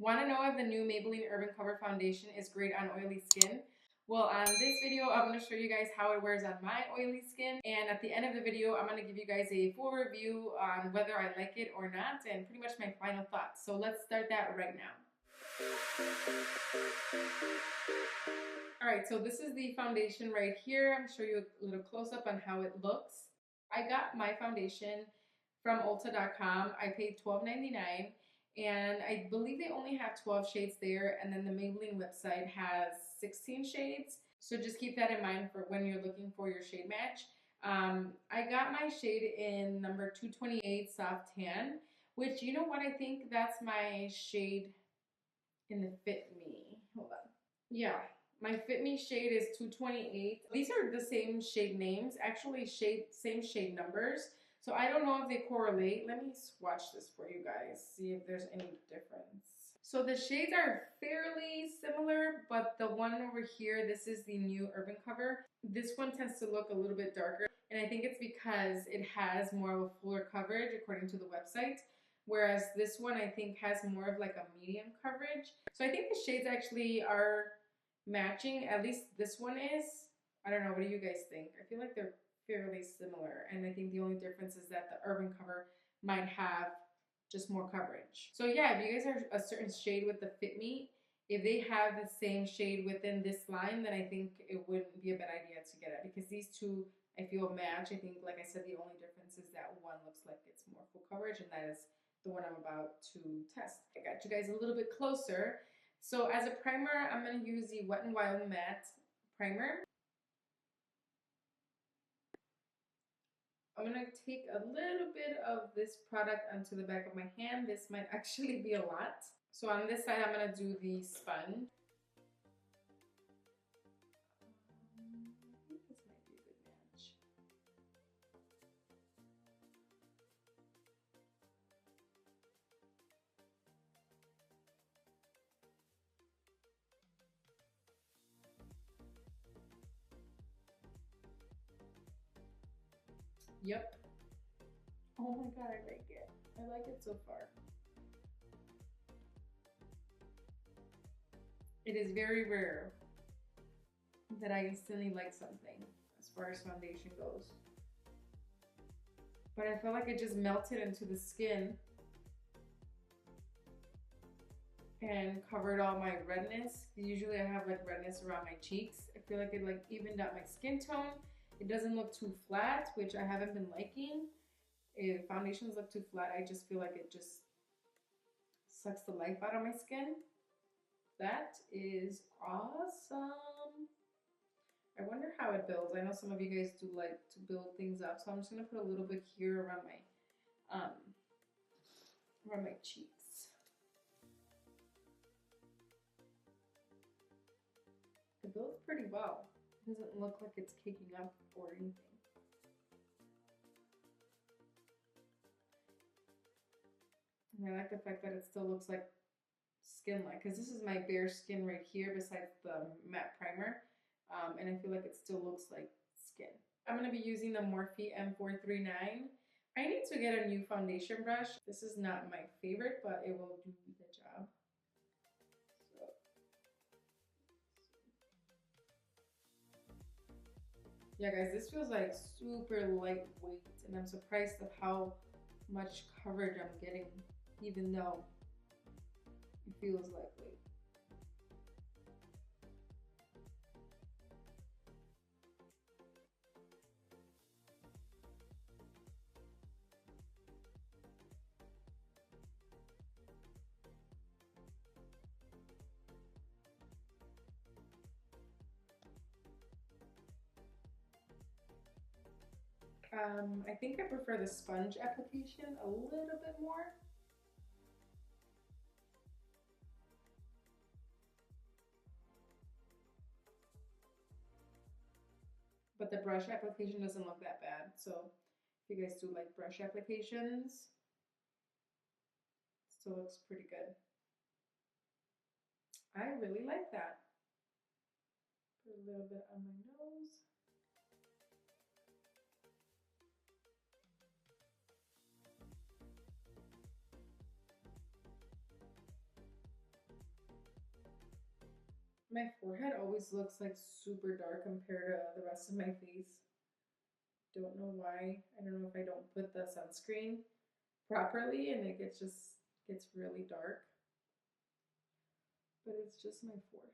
Want to know if the new Maybelline Urban Cover Foundation is great on oily skin? Well, on this video, I'm going to show you guys how it wears on my oily skin. And at the end of the video, I'm going to give you guys a full review on whether I like it or not and pretty much my final thoughts. So let's start that right now. Alright, so this is the foundation right here. I'm going to show you a little close-up on how it looks. I got my foundation from Ulta.com. I paid $12.99. And I believe they only have 12 shades there, and then the Maybelline website has 16 shades. So just keep that in mind for when you're looking for your shade match. I got my shade in number 228 Soft Tan, which, you know what, I think that's my shade in the Fit Me. Hold on. Yeah, my Fit Me shade is 228. These are the same shade names, actually same shade numbers. So I don't know if they correlate. Let me swatch this for you guys, see if there's any difference. So the shades are fairly similar, but the one over here, this is the new Urban Cover. This one tends to look a little bit darker, and I think it's because it has more of a fuller coverage according to the website, whereas this one I think has more of like a medium coverage. So I think the shades actually are matching, at least this one is. I don't know, what do you guys think? I feel like they're fairly similar, and I think the only difference is that the Urban Cover might have just more coverage. So yeah, if you guys are a certain shade with the Fit Me, if they have the same shade within this line, then I think it wouldn't be a bad idea to get it, because these two I feel match. I think, like I said, the only difference is that one looks like it's more full coverage, and that is the one I'm about to test. I got you guys a little bit closer. So as a primer, I'm going to use the Wet n Wild Matte Primer. I'm going to take a little bit of this product onto the back of my hand. This might actually be a lot. So on this side, I'm going to do the sponge. I think this might be a good match. Yep. Oh my god, I like it. I like it so far. It is very rare that I instantly like something as far as foundation goes. But I felt like it just melted into the skin and covered all my redness. Usually I have like redness around my cheeks. I feel like it like evened out my skin tone. It doesn't look too flat, which I haven't been liking. If foundations look too flat, I just feel like it just sucks the life out of my skin. That is awesome. I wonder how it builds. I know some of you guys do like to build things up, so I'm just gonna put a little bit here around my cheeks. It builds pretty well. It doesn't look like it's caking up or anything. And I like the fact that it still looks like skin-like, because this is my bare skin right here besides the matte primer, and I feel like it still looks like skin. I'm going to be using the Morphe M439. I need to get a new foundation brush. This is not my favorite, but it will do the job. Yeah, guys, this feels like super lightweight, and I'm surprised at how much coverage I'm getting, even though it feels lightweight. I think I prefer the sponge application a little bit more. But the brush application doesn't look that bad. So if you guys do like brush applications, it still looks pretty good. I really like that. Put a little bit on my nose. My forehead always looks like super dark compared to the rest of my face. Don't know why. I don't know if I don't put the sunscreen properly and it gets really dark. But it's just my forehead.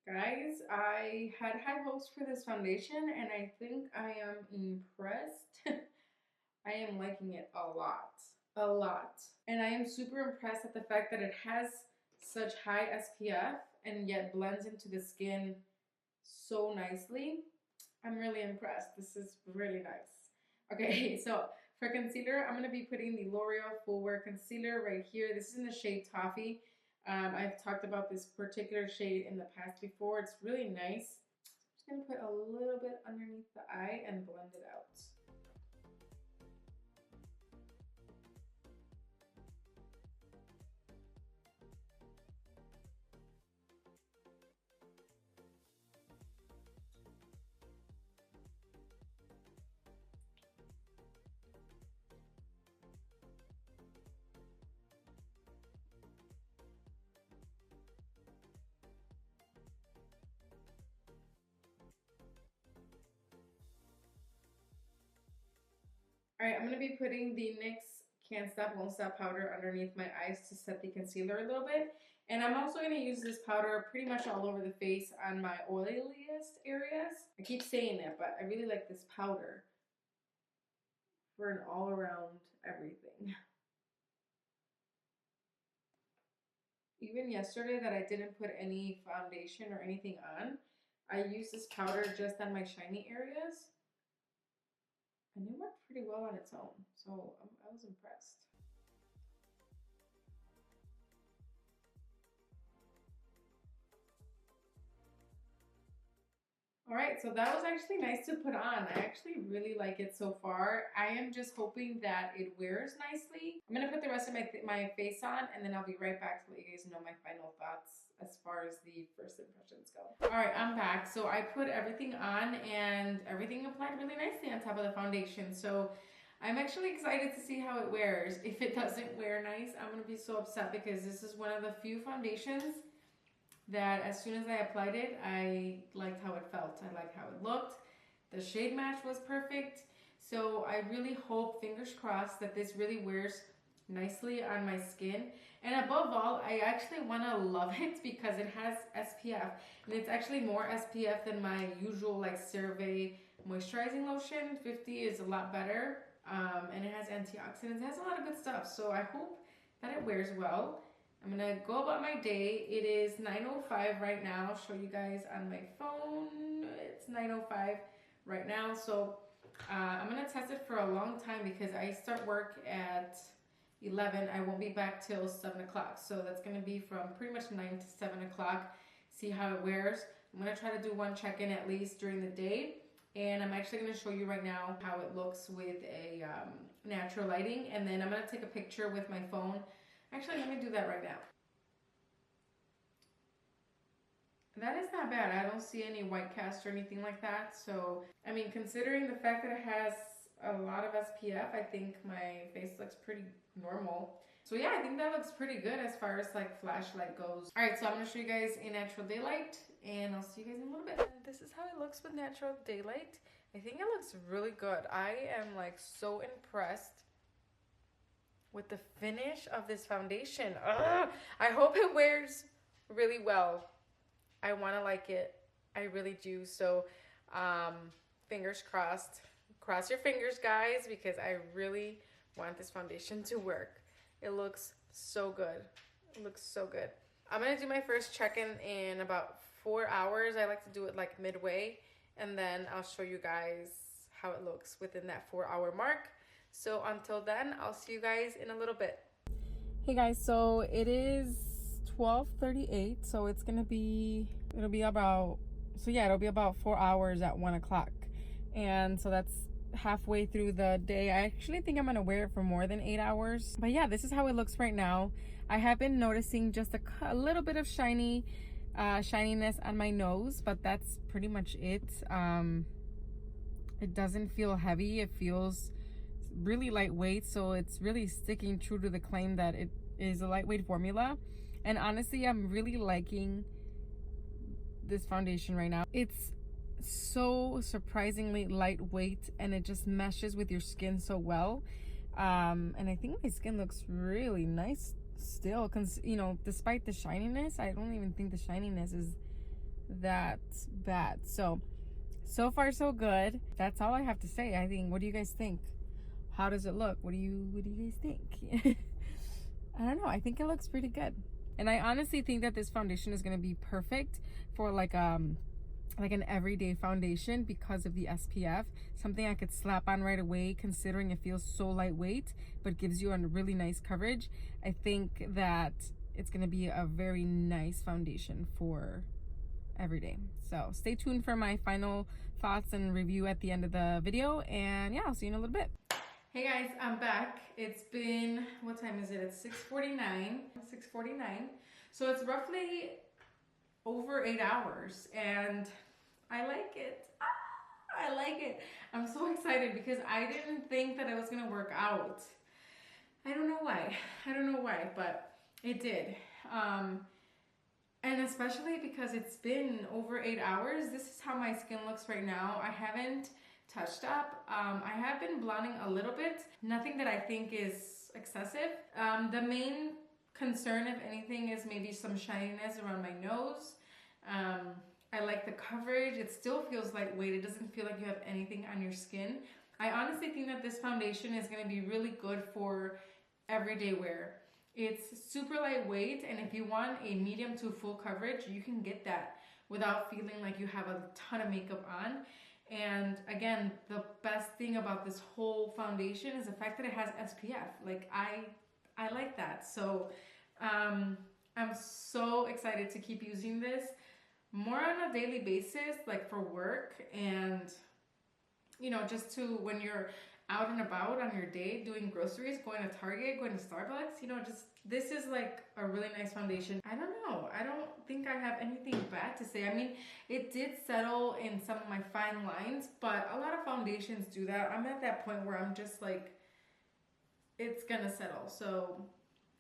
Guys, I had high hopes for this foundation and I think I am impressed. I am liking it a lot. A lot. And I am super impressed at the fact that it has such high SPF and yet blends into the skin so nicely. I'm really impressed. This is really nice. Okay, so for concealer, I'm going to be putting the L'Oreal Full Wear Concealer right here. This is in the shade Toffee. I've talked about this particular shade in the past before. It's really nice. I'm just going to put a little bit underneath the eye and blend it out. Alright, I'm going to be putting the NYX Can't Stop Won't Stop powder underneath my eyes to set the concealer a little bit. And I'm also going to use this powder pretty much all over the face on my oiliest areas. I keep saying that, but I really like this powder for an all-around everything. Even yesterday that I didn't put any foundation or anything on, I used this powder just on my shiny areas. And it worked pretty well on its own, so I was impressed. All right, so that was actually nice to put on. I actually really like it so far. I am just hoping that it wears nicely. I'm gonna put the rest of my face on and then I'll be right back to let you guys know my final thoughts as far as the first impressions go. All right, I'm back. So I put everything on and everything applied really nicely on top of the foundation. So I'm actually excited to see how it wears. If it doesn't wear nice, I'm gonna be so upset because this is one of the few foundations that as soon as I applied it, I liked how it felt. I liked how it looked. The shade match was perfect. So I really hope, fingers crossed, that this really wears nicely on my skin. And above all, I actually want to love it because it has SPF. And it's actually more SPF than my usual like CeraVe moisturizing lotion. 50 is a lot better. And it has antioxidants. It has a lot of good stuff. So I hope that it wears well. I'm gonna go about my day. It is 9:05 right now. I'll show you guys on my phone. It's 9:05 right now. So I'm gonna test it for a long time because I start work at 11. I won't be back till 7 o'clock. So that's gonna be from pretty much 9 to 7 o'clock. See how it wears. I'm gonna try to do one check-in at least during the day. And I'm actually gonna show you right now how it looks with a natural lighting. And then I'm gonna take a picture with my phone. Actually, let me do that right now. That is not bad. I don't see any white cast or anything like that. So, I mean, considering the fact that it has a lot of SPF, I think my face looks pretty normal. So yeah, I think that looks pretty good as far as like flashlight goes. All right, so I'm gonna show you guys in natural daylight and I'll see you guys in a little bit. This is how it looks with natural daylight. I think it looks really good. I am like so impressed with the finish of this foundation. Ugh, I hope it wears really well. I want to like it. I really do. So fingers crossed. Cross your fingers, guys, because I really want this foundation to work. It looks so good. It looks so good. I'm going to do my first check-in in about 4 hours. I like to do it like midway, and then I'll show you guys how it looks within that 4-hour mark. So until then, I'll see you guys in a little bit. Hey guys, so it is 12:38, so it'll be about 4 hours at 1 o'clock. And so that's halfway through the day. I actually think I'm gonna wear it for more than 8 hours. But yeah, this is how it looks right now. I have been noticing just a little bit of shininess on my nose, but that's pretty much it. It doesn't feel heavy. It feels really lightweight, so it's really sticking true to the claim that it is a lightweight formula. And honestly, I'm really liking this foundation right now. It's so surprisingly lightweight, and it just meshes with your skin so well. And I think my skin looks really nice still, because, you know, despite the shininess, I don't even think the shininess is that bad. So far so good. That's all I have to say. I think, what do you guys think? How does it look? What do you guys think? I don't know, I think it looks pretty good. And I honestly think that this foundation is going to be perfect for like an everyday foundation because of the SPF. Something I could slap on right away, considering it feels so lightweight but gives you a really nice coverage. I think that it's going to be a very nice foundation for every day. So stay tuned for my final thoughts and review at the end of the video, and yeah, I'll see you in a little bit. Hey guys, I'm back. It's been, what time is it? It's 6:49. So it's roughly over 8 hours, and I like it. I like it. I'm so excited because I didn't think that it was gonna work out. I don't know why, but it did. And especially because it's been over 8 hours, this is how my skin looks right now. I haven't touched up. I have been blonding a little bit. Nothing that I think is excessive. The main concern, if anything, is maybe some shininess around my nose. I like the coverage. It still feels lightweight. It doesn't feel like you have anything on your skin. I honestly think that this foundation is going to be really good for everyday wear. It's super lightweight, and if you want a medium to full coverage, you can get that without feeling like you have a ton of makeup on. And again, the best thing about this whole foundation is the fact that it has SPF. Like, I like that. So I'm so excited to keep using this more on a daily basis, like for work, and you know, just to when you're out and about on your day doing groceries, going to Target, going to Starbucks, you know, just this is like a really nice foundation. I don't know, I don't think I have anything bad to say. I mean, it did settle in some of my fine lines, but a lot of foundations do that. I'm at that point where I'm just like, it's gonna settle. So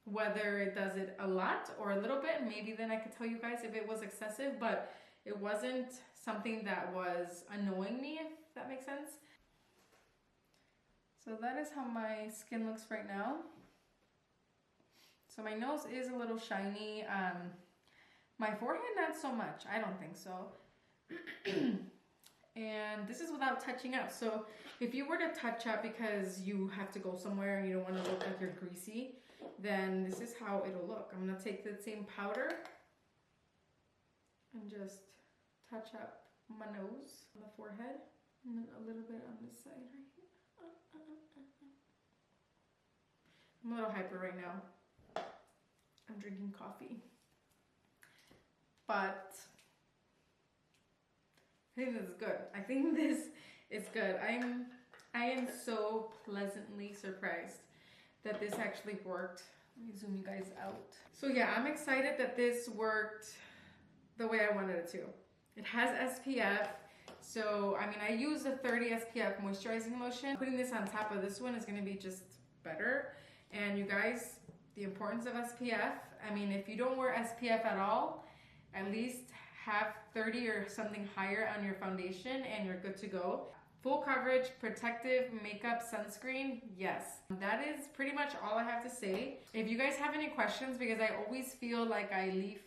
whether it does it a lot or a little bit, maybe then I could tell you guys if it was excessive, but it wasn't something that was annoying me, if that makes sense. So that is how my skin looks right now. So my nose is a little shiny. My forehead, not so much. I don't think so. And this is without touching up. So if you were to touch up because you have to go somewhere and you don't want to look like you're greasy, then this is how it'll look. I'm going to take the same powder and just touch up my nose, on the forehead, and then a little bit on this side right here. I'm a little hyper right now. I'm drinking coffee. But I think this is good. I think this is good. I am so pleasantly surprised that this actually worked. Let me zoom you guys out. So yeah, I'm excited that this worked the way I wanted it to. It has SPF. So, I mean, I use a 30 SPF moisturizing lotion. Putting this on top of this one is going to be just better. And you guys, the importance of SPF. I mean, if you don't wear SPF at all, at least have 30 or something higher on your foundation and you're good to go. Full coverage, protective makeup, sunscreen, yes. That is pretty much all I have to say. If you guys have any questions, because I always feel like I leave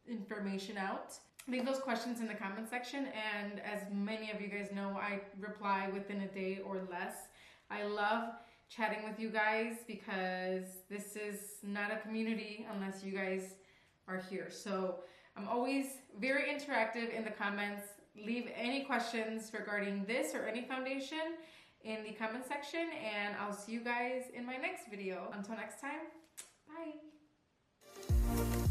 information out, leave those questions in the comment section, and as many of you guys know, I reply within a day or less. I love chatting with you guys because this is not a community unless you guys are here. So I'm always very interactive in the comments. Leave any questions regarding this or any foundation in the comment section, and I'll see you guys in my next video. Until next time, bye.